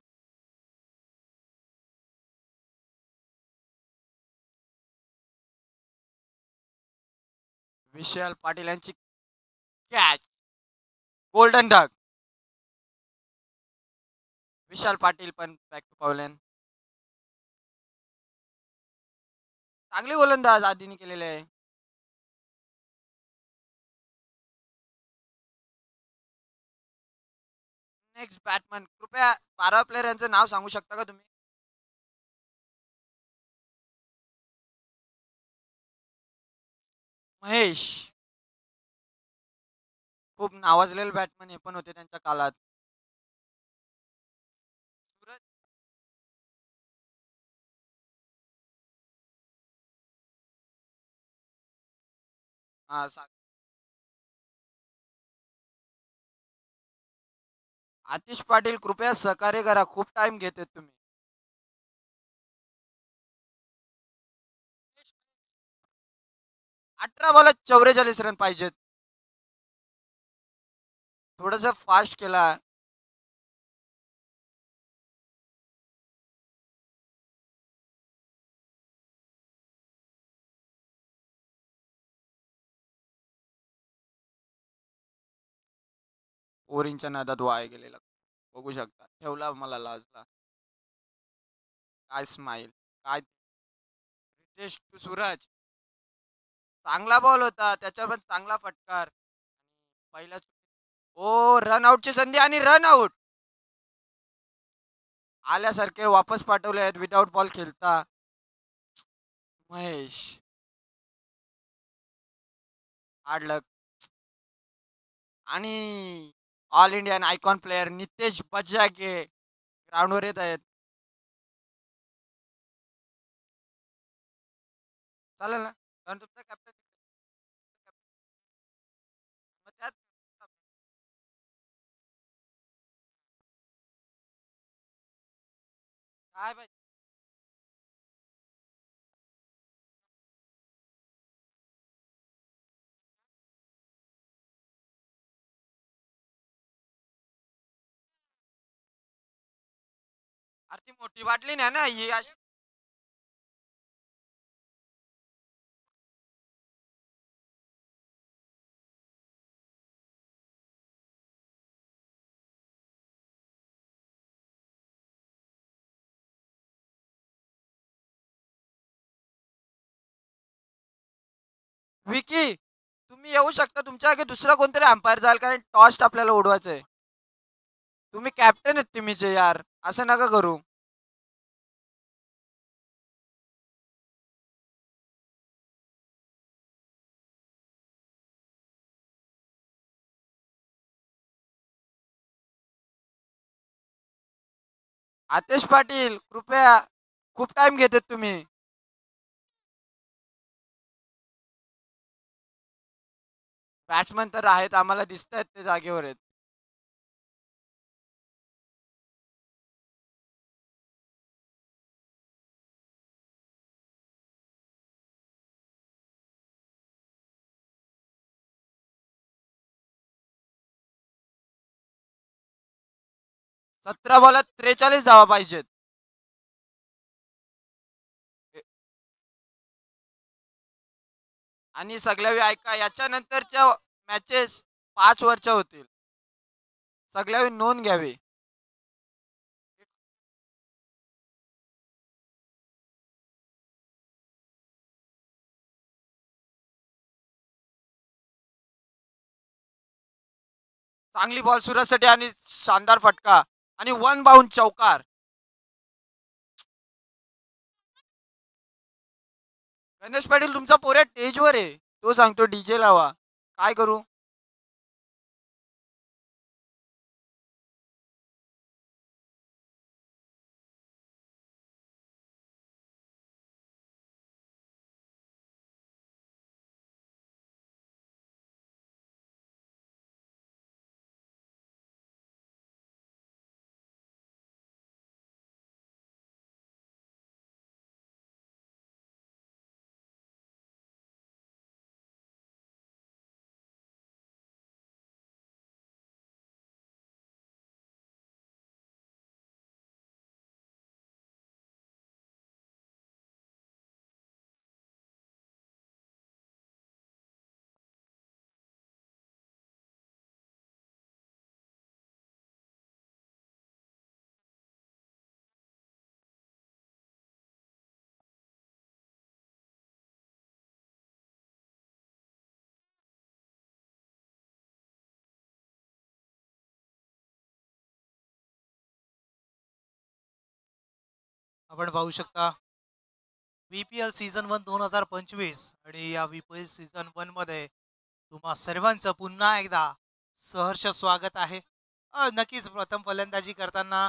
Speaker 2: विशाल पाटील यांची catch, golden duck. Vishal Patil पण बॅक टू पवलेन. चांगली गोलंदाज आधीने केलेले आहे. नेक्स्ट बॅटमन, कृपया 12 प्लेयर यांचं नाव सांगू शकता का तुम्ही? महेश, खूप नावाजलेले बॅट्समन हे पण होते त्यांच्या काळात. सूरज, हा आतिश पाटील, कृपया सहकार्य करा, खूप टाइम घेते तुम्ही. 18 बॉलात 44 रन पाहिजेत. थोडस फास्ट केला. ओरिंगच्या नादात वाया गेलेला बघू शकता. ठेवला मला लाजला. काय स्माइल, काय रितेश टू सूरज. चांगला बॉल होता, त्याच्या पण चांगला फटकार. पहिला ओ रन आउटची संधी आणि रन आउट. आल्यासारखे वापस पाठवले आहेत विदाउट बॉल खेळता. Mahesh, hard luck. आणि all Indian icon player Nitesh Bajage ग्राउंडवर येत आहेत. चालेल ना, कारण तुमचा कॅप्टन त्यात काय पाहिजे. अरे ती मोठी बाटली नाही ना ही विकी, तुम्ही येऊ शकता. तुमच्या आगे दुसरा कोणतरी अंपायर जाईल, कारण टॉस्ट आपल्याला उडवायचंय. तुम्ही कॅप्टन आहेत टीमचे यार, असं नका करू. आतिश पाटील, कृपया, खूप टाइम घेतात तुम्ही. बॅट्समन तर आहेत, आम्हाला दिसत आहेत ते जागेवर आहेत. सतरा बॉलात 43 धावा पाहिजेत. आणि सगळ्या ऐका, याच्यानंतरच्या मॅचेस 5 ओव्हरच्या होतील. सगळ्या नोंद घ्यावी. चांगली बॉल सुरजसाठी आणि शानदार फटका आणि 1 बाउंड चौकार. गणेश पाटील, तुमचा पोऱ्या टेजवर आहे, तो सांगतो डीजे लावा. काय करू.
Speaker 1: आपण पाहू शकता VPL सीझन 1 2025 आणि या VPL सीझन 1 मध्ये तुम्हा सर्वांचं पुन्हा एकदा सहर्ष स्वागत आहे. नक्कीच प्रथम फलंदाजी करताना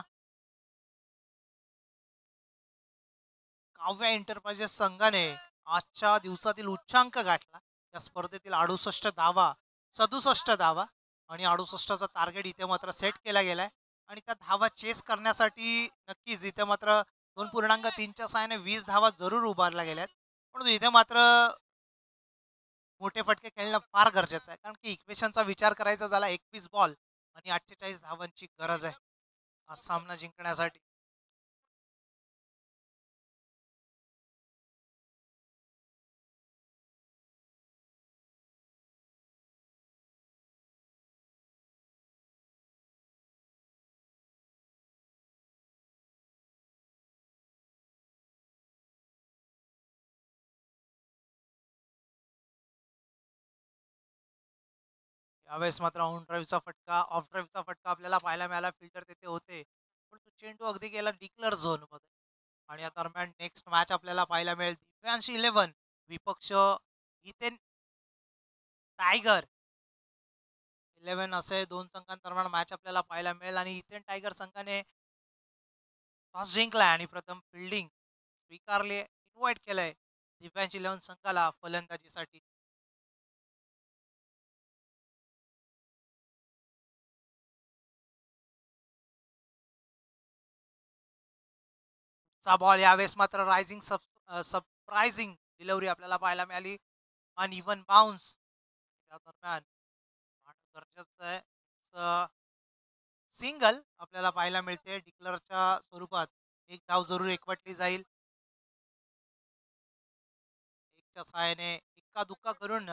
Speaker 1: काव्या एंटरप्राइजेस संघाने आजच्या दिवसातील उच्चांक गाठला. या स्पर्धेतील 68 धावा, 67 धावा आणि 68चा टार्गेट इथे मात्र सेट केला गेलाय आणि त्या धावा चेस करण्यासाठी नक्कीच इथे मात्र 2.3च्या सहाय्याने 20 धावा जरूर उभारल्या गेल्यात. परंतु इथे मात्र मोठे फटके खेळणं फार गरजेचं आहे, कारण की इक्वेशनचा विचार करायचा झाला 21 बॉल आणि 48 धावांची गरज आहे हा सामना जिंकण्यासाठी. यावेळेस मात्र ऑन ड्राईव्हचा फटका, ऑफ ड्राईव्हचा फटका आपल्याला पाहायला मिळाला. फिल्डर तेथे होते, पण तो चेंडू अगदी गेला डिक्लर झोनमध्ये. आणि या दरम्यान नेक्स्ट मॅच आपल्याला पाहायला मिळेल दिव्यांश 11 विपक्ष इथेन टायगर 11 असे दोन संघांदरम्यान मॅच आपल्याला पाहायला मिळेल आणि इथेन टायगर संघाने टॉस जिंकलाय आणि प्रथम फिल्डिंग स्वीकारले, इन्व्हाइट केलंय दिव्यांश 11 संघाला फलंदाजीसाठी. चा बॉल यावेळेस मात्र रायझिंग सरप्रायझिंग डिलिव्हरी आपल्याला पाहायला मिळाली. अनइव्हन बाउन्स त्या दरम्यान पाहणं गरजेचं आहे. सिंगल आपल्याला पाहायला मिळते डिक्लरच्या स्वरूपात. एक धाव जरूर एकवटली जाईल. एकच्या सहाय्याने इक्का दुक्का करून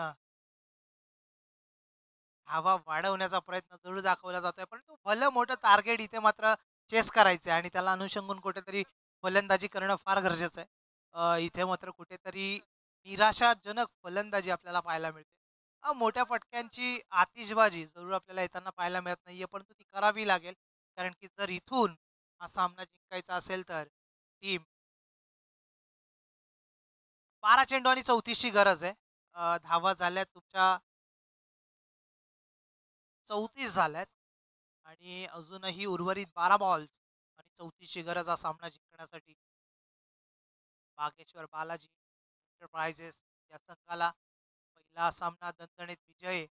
Speaker 1: धावा वाढवण्याचा प्रयत्न जरूर दाखवला जातोय, परंतु भलं मोठं टार्गेट इथे मात्र चेस करायचं आहे आणि त्याला अनुषंगून कुठेतरी फलंदाजी करणं फार गरजेचं आहे. इथे मात्र कुठेतरी निराशाजनक फलंदाजी आपल्याला पाहायला मिळते. मोठ्या फटक्यांची आतिषबाजी जरूर आपल्याला येताना पाहायला मिळत नाहीये, परंतु ती करावी लागेल, कारण की जर इथून हा सामना जिंकायचा असेल तर टीम 12 चेंडू आणि 34ची गरज आहे. धावा झाल्यात तुमच्या 34 झाल्यात आणि अजूनही उर्वरित 12 बॉल्स आणि 34ची गरज हा सामना जिंकण्यासाठी. बागेश्वर बालाजी एंटरप्राइजेस या संघाला पहिला सामना दणदणीत विजय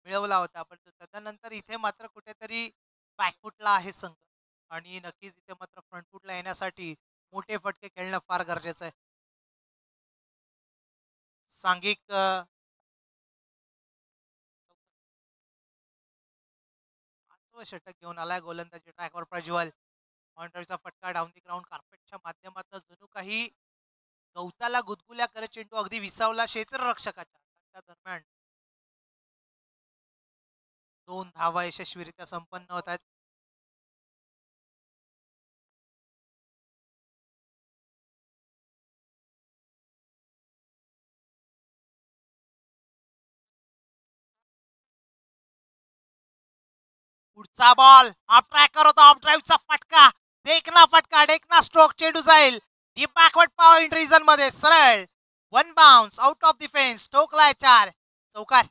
Speaker 1: मिळवला होता, पण त्यानंतर इथे मात्र कुठेतरी बॅकफुटला आहे संघ आणि नक्कीच इथे मात्र फ्रंटफुटला येण्यासाठी मोठे फटके खेळणं फार गरजेचं आहे. सांघिक 5वं षटक घेऊन आलाय गोलंदाजी ट्रॅकवर प्रज्वल. ऑनड्राईव्हचा फटका डाऊन दी ग्राउंड कार्पेटच्या माध्यमातून जणू काही गवताला गुदगुल्या करत चेंडू अगदी विसावला क्षेत्ररक्षकाच्या. त्या दरम्यान 2 धावा यशस्वीरित्या संपन्न होत आहेत. पुढचा बॉल ऑफ ट्रॅकर होता. ऑफ ड्राईव्हचा फटका, देखना फटका, देखना स्ट्रोक, चेंडू जाईल डीप बॅकवर्ड पॉइंट रिजन मध्ये सरळ. One bounce out of defence, टोकलाय 4 चौकार.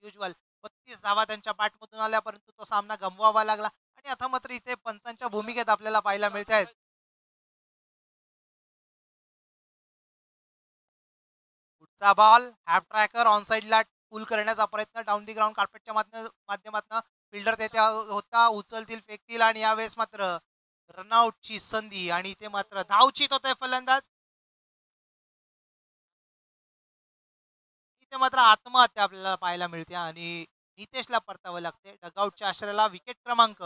Speaker 1: युजुअल 32 धावा त्यांच्या बॅटमधून आल्या, परंतु तो सामना गमवावा लागला आणि आता मात्र इथे पंचांच्या भूमिकेत आपल्याला पाहायला मिळत आहेत. पुढचा बॉल हॅफ ट्रॅकर ऑन साइडला पुल करण्याचा प्रयत्न डाऊन दी ग्राउंड कार्पेटच्या माध्यमातून फिल्डर तेथे होता, उचलतील फेकतील आणि यावेळेस मात्र रनआउटची संधी आणि इथे मात्र धावचीत होतोय फलंदाज. इथे मात्र आत्महत्या आपल्याला पाहायला मिळते आणि नितेशला परतावं लागते डगआउटच्या आश्रयाला. विकेट क्रमांक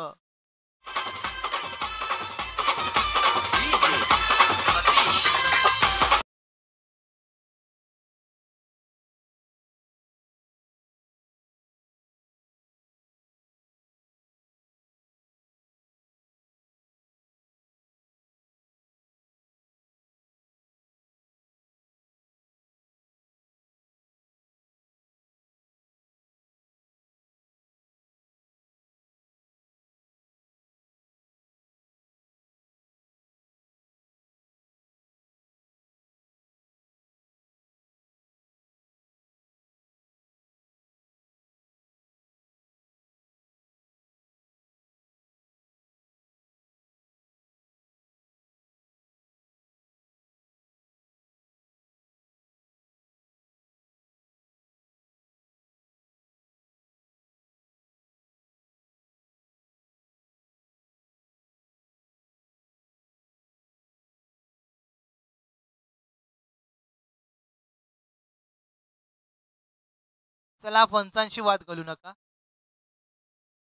Speaker 1: चला पंचांशी वाद घालू नका,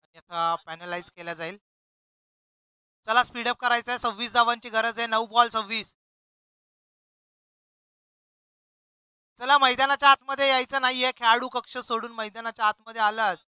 Speaker 1: अन्यथा पॅनलाइज केला जाईल. चला स्पीडअप करायचं आहे. 26 धावांची गरज आहे. 9 बॉल 26. चला मैदानाच्या आतमध्ये यायचं नाहीये. खेळाडू कक्ष सोडून मैदानाच्या आतमध्ये आलास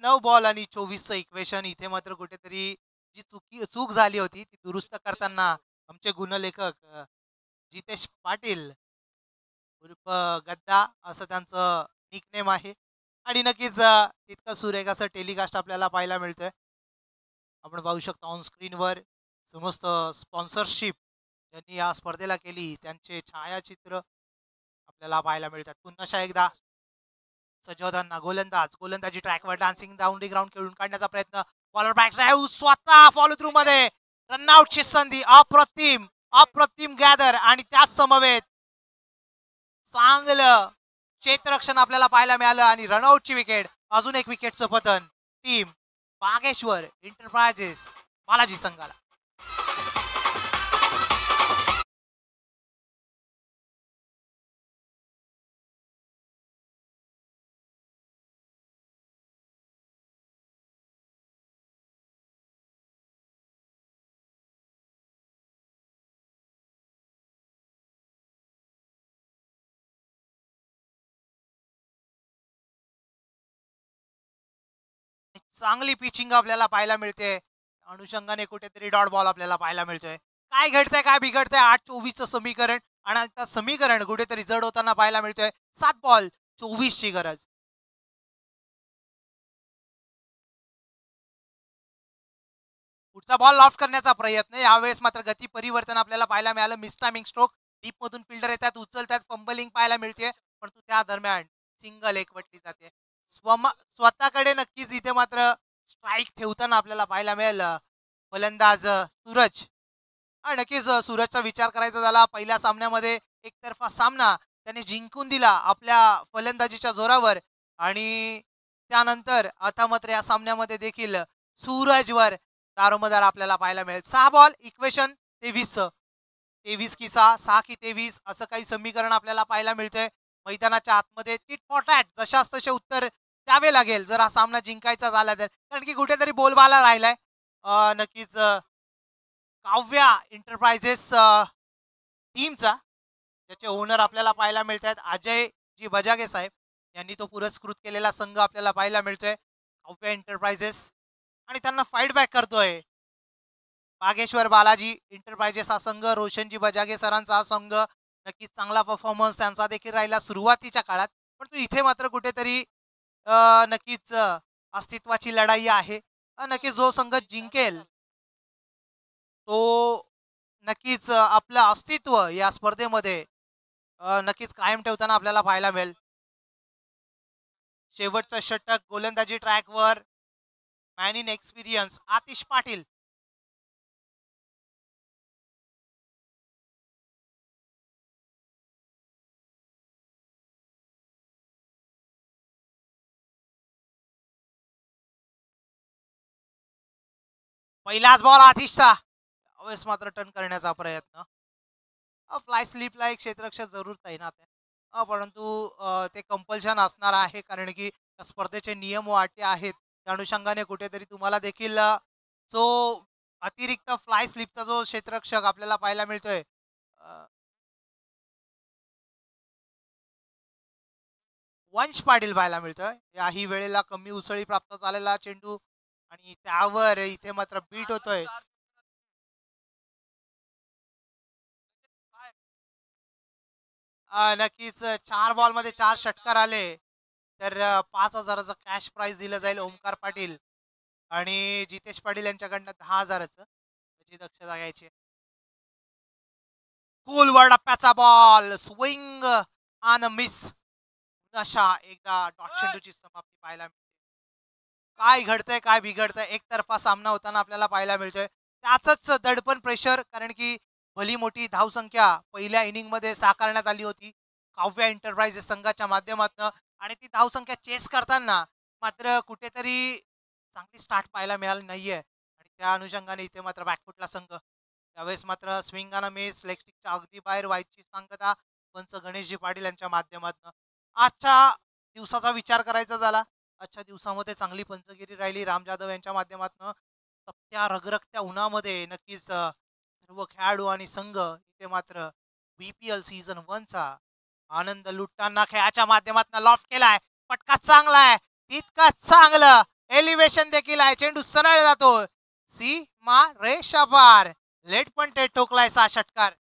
Speaker 1: नऊ बॉल आणि 24चं इक्वेशन. इथे मात्र कुठेतरी जी चूक झाली होती ती दुरुस्त करताना आमचे गुणलेखक जितेश पाटील उर्फ गद्दा असं त्यांचं निकनेम आहे आणि नक्कीच तितकं सुरेख असं टेलिकास्ट आपल्याला पाहायला मिळतंय. आपण पाहू शकतो ऑन स्क्रीनवर समस्त स्पॉन्सरशिप ज्यांनी या स्पर्धेला केली त्यांचे छायाचित्र आपल्याला पाहायला मिळतात. पुन्हा एकदा सजवताना गोलंदाजी ट्रॅकवर डान्सिंग डाऊन दी ग्राउंड खेळून काढण्याचा प्रयत्न. बॉलर बॅक ड्राईव्ह स्वतः फॉलो थ्रू मध्ये रनआउटची संधी. अप्रतिम अप्रतिम गॅदर आणि त्याच समवेत चांगलं क्षेत्ररक्षण आपल्याला पाहायला मिळालं आणि रनआउटची विकेट. अजून एक विकेटचं पतन टीम बागेश्वर एंटरप्राइजेस बालाजी संघाला. चांगली पिचिंग आपल्याला पाहायला मिळते. अनुषंगाने कुठेतरी डॉट बॉल आपल्याला पाहायला मिळतोय. काय घडतंय काय बिघडतंय 8-24चं समीकरण आणि आता समीकरण कुठेतरी जड होताना पाहायला मिळतोय. 7 बॉल 24ची गरज. पुढचा बॉल लॉफ्ट करण्याचा प्रयत्न. यावेळेस मात्र गती परिवर्तन आपल्याला पाहायला मिळालं. मिसटायमिंग स्ट्रोक. डीप मधून फिल्डर येतात उचलतात. फंबलिंग पाहायला मिळते परंतु त्या दरम्यान सिंगल एकवटली जाते. स्वतःकडे नक्कीच इथे मात्र स्ट्राईक ठेवताना आपल्याला पाहायला मिळेल फलंदाज सूरज. नक्कीच सूरजचा विचार करायचा झाला पहिल्या सामन्यामध्ये एकतर्फा सामना त्याने जिंकून दिला आपल्या फलंदाजीच्या जोरावर. आणि त्यानंतर आता मात्र या सामन्यामध्ये देखील सूरजवर दारोमदार आपल्याला पाहायला मिळेल. 6 बॉल इक्वेशन 23 23 की 6 6 की 23 असं काही समीकरण आपल्याला पाहायला मिळतंय. मैदानाच्या आतमध्ये टिट फॉर टॅट जशास तसे उत्तर द्यावे लागेल जर हा सामना जिंकायचा झाला तर. कारण की कुठेतरी बोलबाला राहिलाय. नक्कीच काव्या एंटरप्राइजेस टीमचा त्याचे ओनर आपल्याला पाहायला मिळत आहेत अजय जी बजागे साहेब यांनी तो पुरस्कृत केलेला संघ आपल्याला पाहायला मिळतोय काव्या एंटरप्राइजेस. आणि त्यांना फाईट बॅक करतोय बागेश्वर बालाजी एंटरप्राइजेस हा संघ. रोशनजी बजागे सरांचा हा संघ नक्कीच चांगला परफॉर्मन्स त्यांचा देखील राहिला सुरुवातीच्या काळात. पण तो इथे मात्र कुठेतरी नक्कीच अस्तित्वाची लढाई आहे. नक्कीच जो संघ जिंकेल तो नक्कीच आपलं अस्तित्व या स्पर्धेमध्ये नक्कीच कायम ठेवताना आपल्याला पाहायला मिळेल. शेवटचं षटक गोलंदाजी ट्रॅकवर man in experience Atish Patil. पहिलाच बॉल आतिशचा यावेळेस मात्र टर्न करण्याचा प्रयत्न. फ्लाय स्लिपला एक क्षेत्ररक्षक जरूर तैनात आहे. परंतु ते कंपल्शन असणार आहे कारण की स्पर्धेचे नियम वाटे आहेत. त्या अनुषंगाने कुठेतरी तुम्हाला देखील जो अतिरिक्त फ्लाय स्लिपचा जो क्षेत्ररक्षक आपल्याला पाहायला मिळतोय वंश पाटील पाहायला मिळतोय. याही वेळेला कमी उसळी प्राप्त झालेला चेंडू आणि त्यावर इथे मात्र बीट होतोय. नक्कीच 4 बॉलमध्ये 4 षटकार आले तर 5,000चं कॅश प्राइज दिलं जाईल ओमकार पाटील आणि जितेश पाटील यांच्याकडनं 10,000चं त्याची दक्षता घ्यायची. खोलवर टप्प्याचा बॉल स्विंग आणि मिस. अशा एकदा डॉट चेंडूची समाप्ती पाहायला मिळते. काय घडतंय काय बिघडतंय एकतर्फा सामना होताना आपल्याला पाहायला मिळतोय. त्याच दडपण प्रेशर कारण की भली मोठी धावसंख्या पहिल्या इनिंगमध्ये साकारण्यात आली होती काव्या एंटरप्राइजेस संघाच्या माध्यमातून. आणि ती धावसंख्या चेस करताना मात्र कुठेतरी चांगली स्टार्ट पाहायला मिळाली नाहीये. आणि त्या अनुषंगाने इथे मात्र बॅकफुटला संघ त्यावेळेस मात्र स्विंगाना मिस लेग स्टिकच्या अगदी बाहेर व्हायची सांगता पंच गणेशजी पाटील यांच्या माध्यमातून. आजच्या दिवसाचा विचार करायचा झाला आजच्या दिवसामध्ये चांगली पंचगिरी राहिली राम जाधव यांच्या माध्यमातून. तपत्या रगरगत्या उन्हामध्ये नक्कीच सर्व खेळाडू आणि संघ इथे मात्र बीपीएल सीझन 1 चा आनंद लुटताना खेळाच्या माध्यमातून लॉफ्ट केलाय. पटका चांगला आहे तितकाच चांगलं एलिव्हेशन देखील आहे. चेंडू सरळ जातो सीमा रेषा पार. लेट पण ते ठोकलाय 6 षटकार.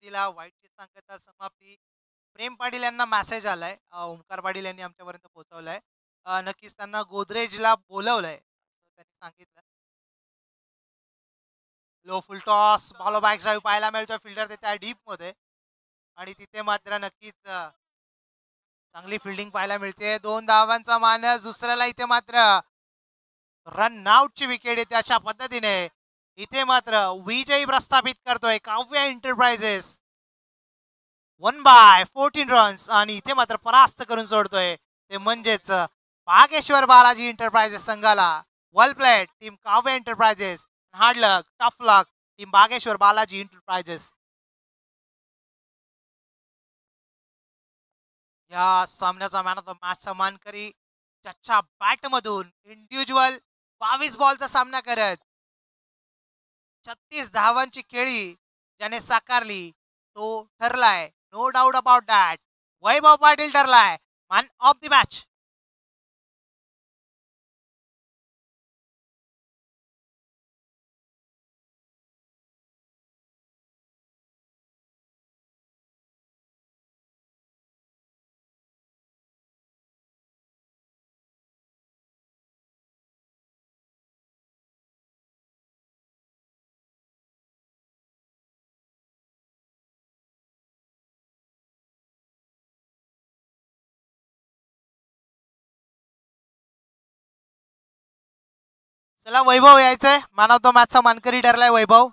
Speaker 1: दिला वाईटची सांगता समाप्ती. प्रेम पाटील यांना मेसेज आलाय ओमकार पाटील यांनी आमच्यापर्यंत पोहोचवलाय. नक्कीच त्यांना गोदरेजला बोलवलंय असं त्यांनी सांगितलं. लो फुल टॉस बॉल बॅक ड्राईव्ह पाहायला मिळतोय फिल्डर तिथे डीप मध्ये. आणि तिथे मात्र नक्कीच चांगली फिल्डिंग पाहायला मिळते. 2 धावांचा मानस दुसऱ्याला इथे मात्र रन आउटची विकेट येते. अशा पद्धतीने इथे मात्र विजयी प्रस्थापित करतोय काव्या एंटरप्राइजेस 1/14 रन्स. आणि इथे मात्र परास्त करून सोडतोय ते म्हणजेच बागेश्वर बालाजी एंटरप्राइजेस संघाला. Well played team Kavya enterprises. Hard luck tough luck team Bageshwar Balaji enterprises. या सामन्याचा मॅन ऑफ द मॅचचा मानकरी ज्याच्या बॅटमधून इंडिव्हिज्युअल 22 बॉलचा सामना करत 36 धावांची खेळी ज्याने साकारली तो ठरलाय no doubt about that Vaibhav Patil ठरलाय मॅन ऑफ द मॅच. चला वैभव यायचंय मॅन ऑफ द मॅचचा मानकरी ठरलाय वैभव.